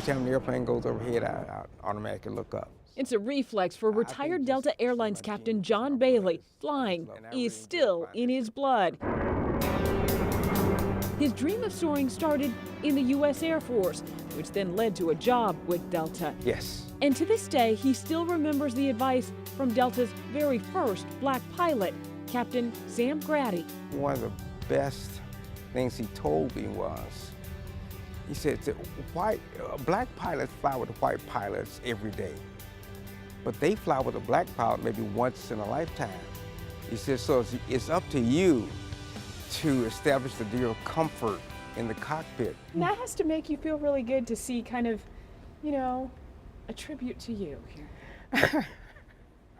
every time the airplane goes overhead, I automatically look up. It's a reflex for retired Delta Airlines Captain John Bailey. Flying is still in his blood. His dream of soaring started in the U.S. Air Force, which then led to a job with Delta. Yes. And to this day, he still remembers the advice from Delta's very first black pilot, Captain Sam Grady. One of the best things he told me was, he said, black pilots fly with white pilots every day, but they fly with a black pilot maybe once in a lifetime. He said, so it's up to you to establish the degree of comfort in the cockpit. And that has to make you feel really good to see kind of, you know, a tribute to you here.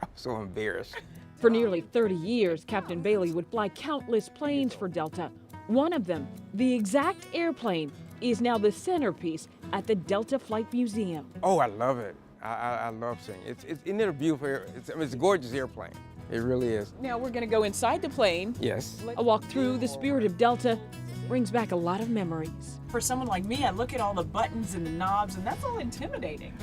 I'm so embarrassed. For nearly 30 years, Captain Bailey would fly countless planes for Delta. One of them, the exact airplane, is now the centerpiece at the Delta Flight Museum. Oh, I love it. I love seeing it. Isn't it a beautiful it's a gorgeous airplane. It really is. Now we're going to go inside the plane. Yes. A walk through the spirit of Delta brings back a lot of memories. For someone like me, I look at all the buttons and the knobs, and that's all intimidating.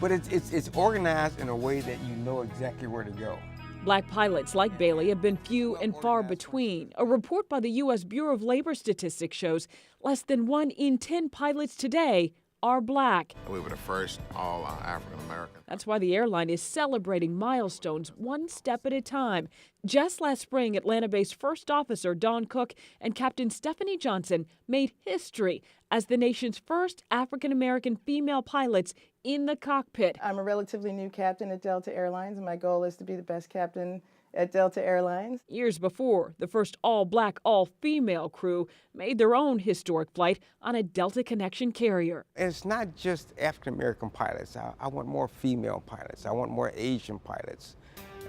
But it's organized in a way that you know exactly where to go. Black pilots like Bailey have been few and far between. A report by the U.S. Bureau of Labor Statistics shows less than 1 in 10 pilots today are black. We were the first all African American. That's why the airline is celebrating milestones one step at a time. Just last spring, Atlanta-based First Officer Don Cook and Captain Stephanie Johnson made history as the nation's first African American female pilots in the cockpit. I'm a relatively new captain at Delta Airlines, and my goal is to be the best captain at Delta Airlines. Years before, the first all-black, all-female crew made their own historic flight on a Delta Connection carrier. And it's not just African American pilots. I want more female pilots. I want more Asian pilots.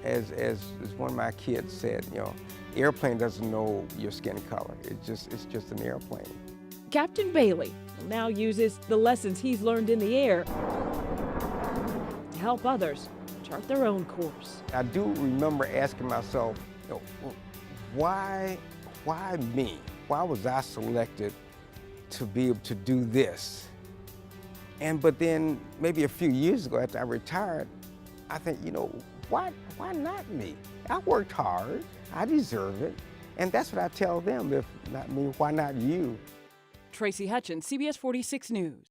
As one of my kids said, you know, airplane doesn't know your skin color. It's just an airplane. Captain Bailey now uses the lessons he's learned in the air to help others chart their own course. I do remember asking myself, you know, why me? Why was I selected to be able to do this? But then maybe a few years ago after I retired, I think, you know, why not me? I worked hard, I deserve it. And that's what I tell them, if not me, why not you? Tracy Hutchins, CBS 46 News.